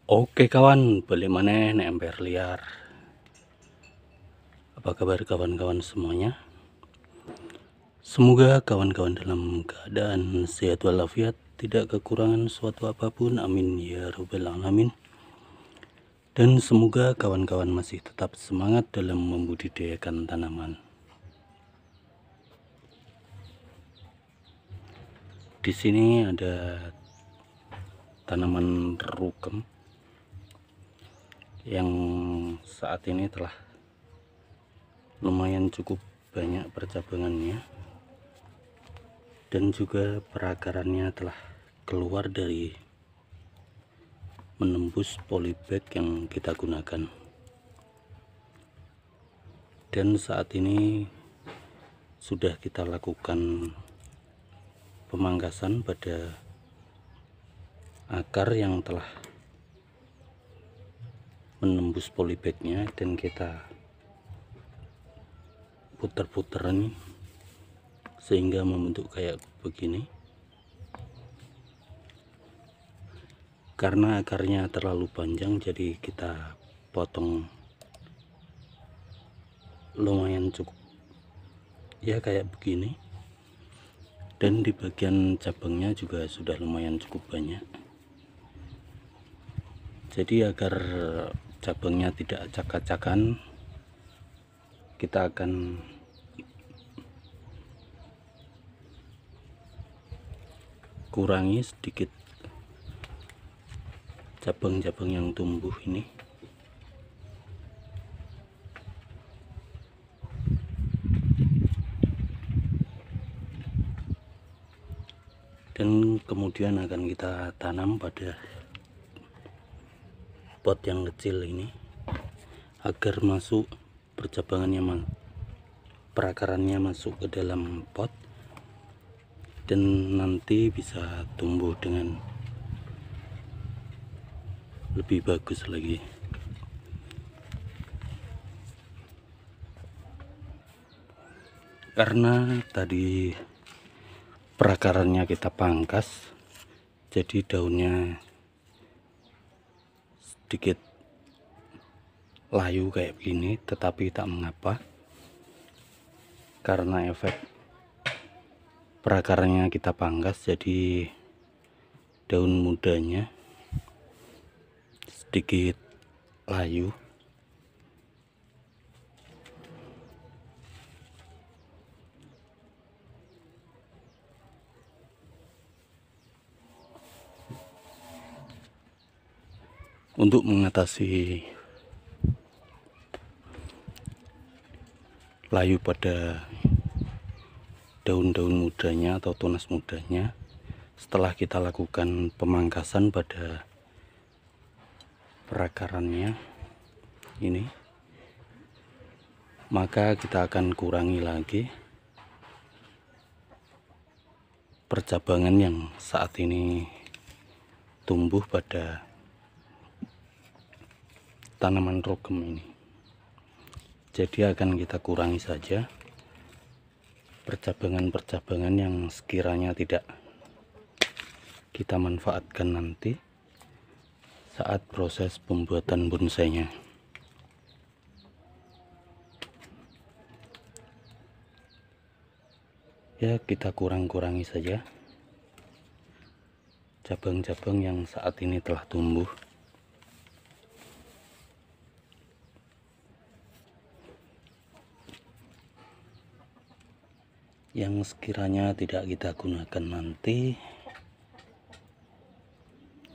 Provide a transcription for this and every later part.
Oke kawan, balik maneh nek emper liar. Apa kabar kawan-kawan semuanya? Semoga kawan-kawan dalam keadaan sehat walafiat, tidak kekurangan suatu apapun, amin ya rabbal alamin. Dan semoga kawan-kawan masih tetap semangat dalam membudidayakan tanaman. Di sini ada tanaman rugem yang saat ini telah lumayan cukup banyak percabangannya, dan juga perakarannya telah keluar dari menembus polybag yang kita gunakan. Dan saat ini sudah kita lakukan pemangkasan pada akar yang telah menembus polybagnya, dan kita puter-puteran sehingga membentuk kayak begini. Karena akarnya terlalu panjang, jadi kita potong lumayan cukup ya kayak begini. Dan di bagian cabangnya juga sudah lumayan cukup banyak. Jadi agar cabangnya tidak acak-acakan, kita akan kurangi sedikit cabang-cabang yang tumbuh ini. Dan kemudian akan kita tanam pada pot yang kecil ini agar masuk percabangannya, perakarannya masuk ke dalam pot, dan nanti bisa tumbuh dengan lebih bagus lagi. Karena tadi perakarannya kita pangkas, jadi daunnya sedikit layu kayak begini, tetapi tak mengapa karena efek perakarannya kita pangkas, jadi daun mudanya sedikit layu. Untuk mengatasi layu pada daun-daun mudanya atau tunas mudanya, setelah kita lakukan pemangkasan pada perakarannya ini, maka kita akan kurangi lagi percabangan yang saat ini tumbuh pada tanaman rugem ini. Jadi akan kita kurangi saja percabangan-percabangan yang sekiranya tidak kita manfaatkan nanti saat proses pembuatan bonsainya. Ya, kita kurang-kurangi saja cabang-cabang yang saat ini telah tumbuh. Yang sekiranya tidak kita gunakan nanti,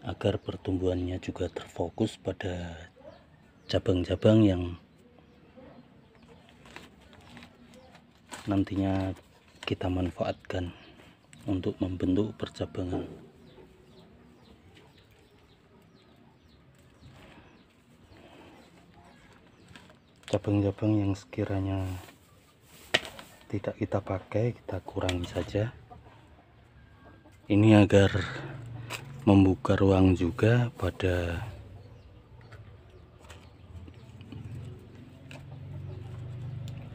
agar pertumbuhannya juga terfokus pada cabang-cabang yang nantinya kita manfaatkan untuk membentuk percabangan. Cabang-cabang yang sekiranya tidak kita pakai, kita kurangi saja. Ini agar membuka ruang juga pada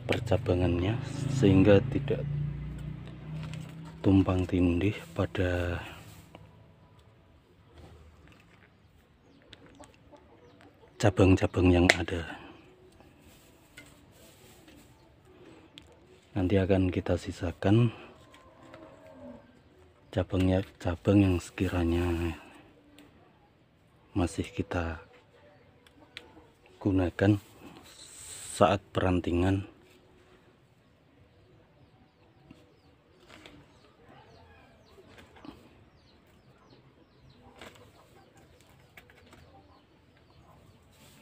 percabangannya, sehingga tidak tumpang tindih pada cabang-cabang yang ada. Nanti akan kita sisakan cabang yang sekiranya masih kita gunakan saat perantingan.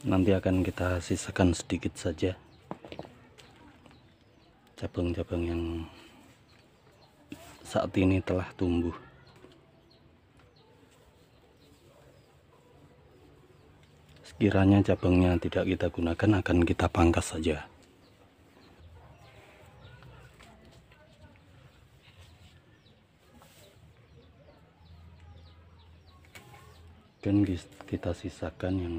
Nanti akan kita sisakan sedikit saja cabang-cabang yang saat ini telah tumbuh. Sekiranya cabangnya tidak kita gunakan, akan kita pangkas saja. Dan kita sisakan yang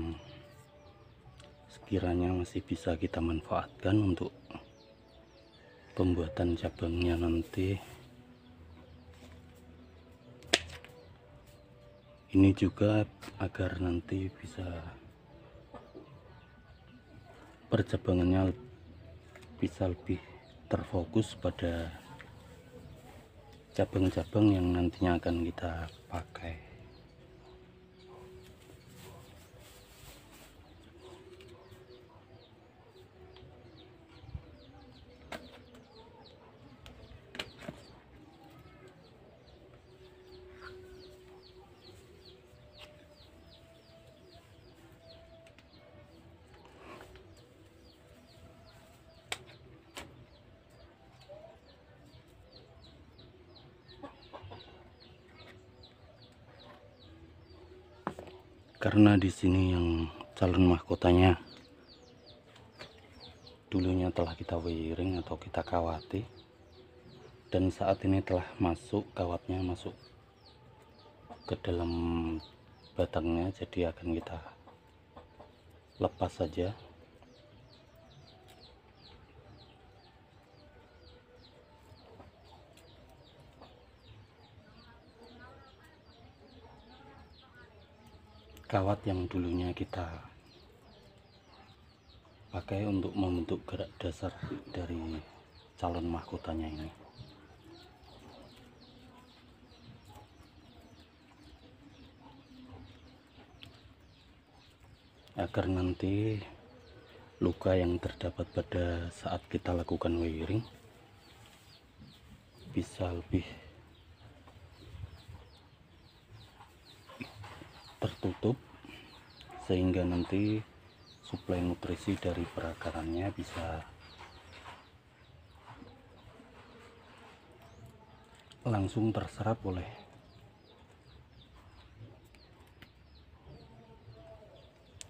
sekiranya masih bisa kita manfaatkan untuk pembuatan cabangnya nanti. Ini juga agar nanti bisa percabangannya bisa lebih terfokus pada cabang-cabang yang nantinya akan kita pakai. Karena di sini yang calon mahkotanya dulunya telah kita wiring atau kita kawati, dan saat ini telah masuk kawatnya masuk ke dalam batangnya, jadi akan kita lepas saja. Kawat yang dulunya kita pakai untuk membentuk gerak dasar dari calon mahkotanya ini. Agar nanti luka yang terdapat pada saat kita lakukan wiring bisa lebih tertutup, sehingga nanti suplai nutrisi dari perakarannya bisa langsung terserap oleh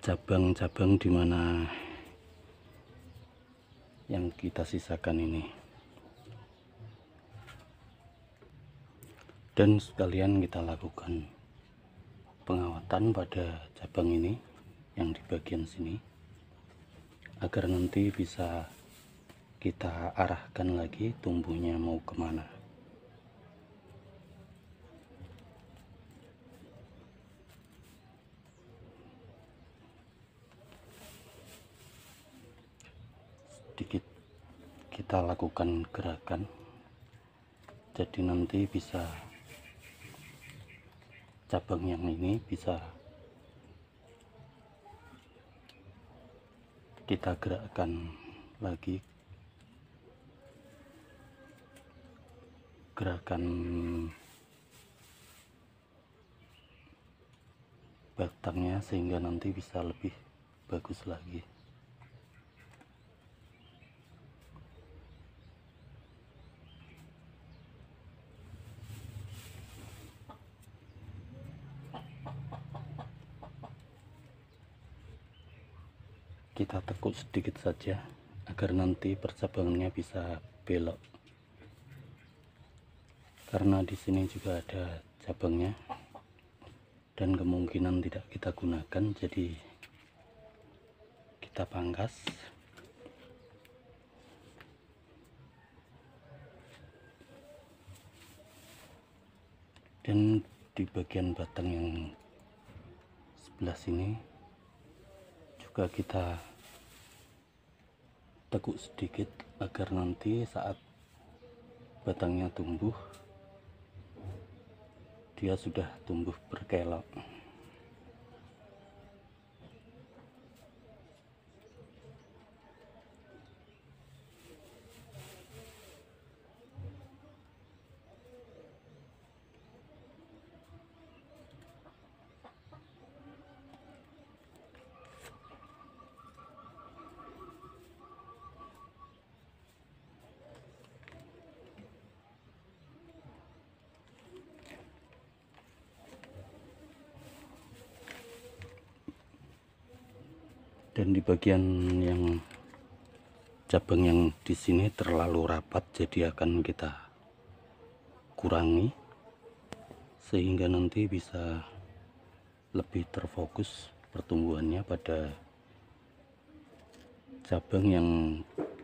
cabang-cabang di mana yang kita sisakan ini. Dan sekalian kita lakukan pengawatan pada cabang ini yang di bagian sini, agar nanti bisa kita arahkan lagi tumbuhnya mau kemana. Sedikit kita lakukan gerakan, jadi nanti bisa cabang yang ini bisa kita gerakkan lagi, gerakan batangnya, sehingga nanti bisa lebih bagus lagi. Kita tekuk sedikit saja agar nanti percabangannya bisa belok, karena di sini juga ada cabangnya dan kemungkinan tidak kita gunakan, jadi kita pangkas. Dan di bagian batang yang sebelah sini juga kita tekuk sedikit agar nanti saat batangnya tumbuh dia sudah tumbuh berkelok. Dan di bagian yang cabang yang di sini terlalu rapat, jadi akan kita kurangi sehingga nanti bisa lebih terfokus pertumbuhannya pada cabang yang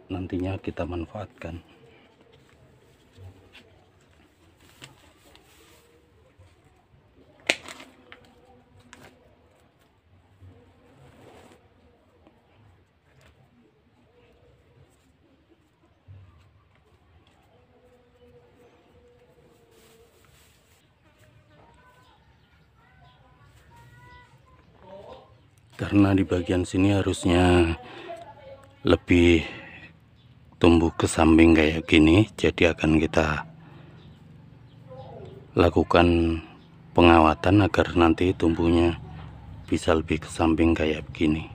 nantinya kita manfaatkan. Karena di bagian sini harusnya lebih tumbuh ke samping kayak gini, jadi akan kita lakukan pengawatan agar nanti tumbuhnya bisa lebih ke samping kayak begini.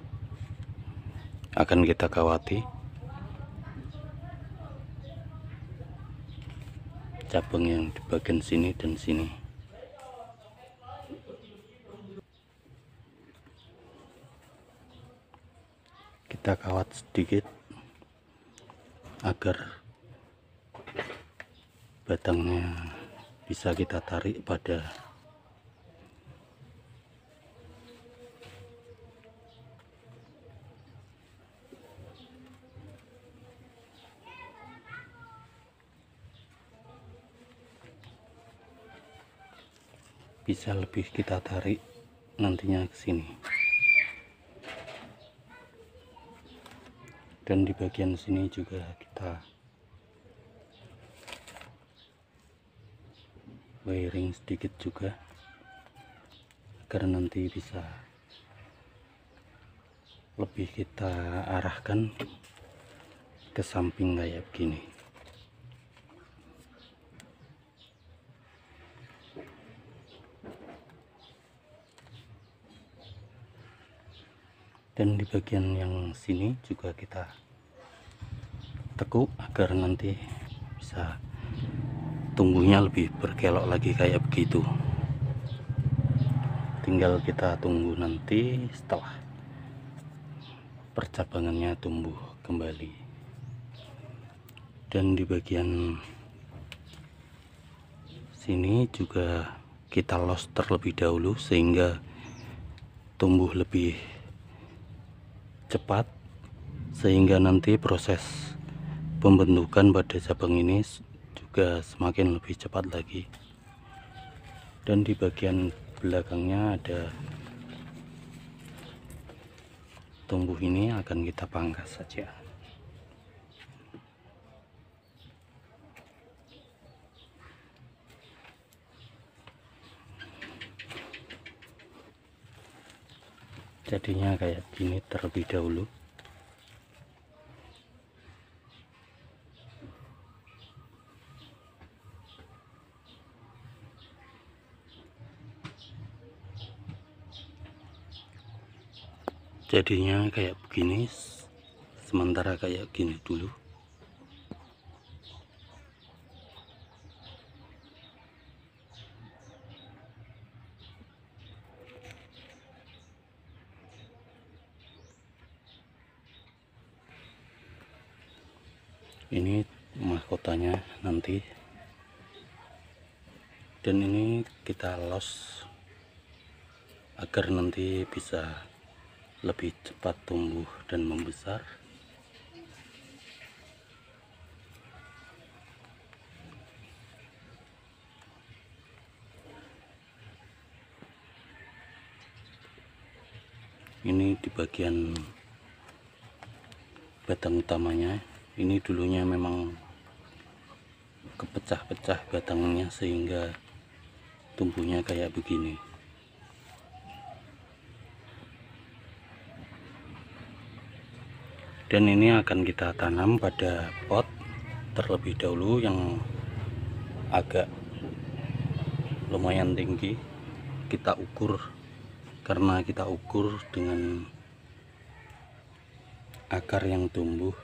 Akan kita kawati cabang yang di bagian sini dan sini. Kita kawat sedikit agar batangnya bisa kita tarik pada bisa lebih kita tarik nantinya ke sini. Dan di bagian sini juga kita wiring sedikit juga agar nanti bisa lebih kita arahkan ke samping kayak begini. Dan di bagian yang sini juga kita tekuk agar nanti bisa tumbuhnya lebih berkelok lagi kayak begitu. Tinggal kita tunggu nanti setelah percabangannya tumbuh kembali. Dan di bagian sini juga kita los terlebih dahulu sehingga tumbuh lebih cepat, sehingga nanti proses pembentukan pada cabang ini juga semakin lebih cepat lagi. Dan di bagian belakangnya ada tumbuh ini akan kita pangkas saja. Jadinya kayak gini terlebih dahulu. Jadinya kayak begini, sementara kayak gini dulu. Ini mahkotanya nanti, dan ini kita los agar nanti bisa lebih cepat tumbuh dan membesar. Ini di bagian batang utamanya, ini dulunya memang kepecah-pecah batangnya sehingga tumbuhnya kayak begini. Dan ini akan kita tanam pada pot terlebih dahulu yang agak lumayan tinggi. Kita ukur, karena kita ukur dengan akar yang tumbuh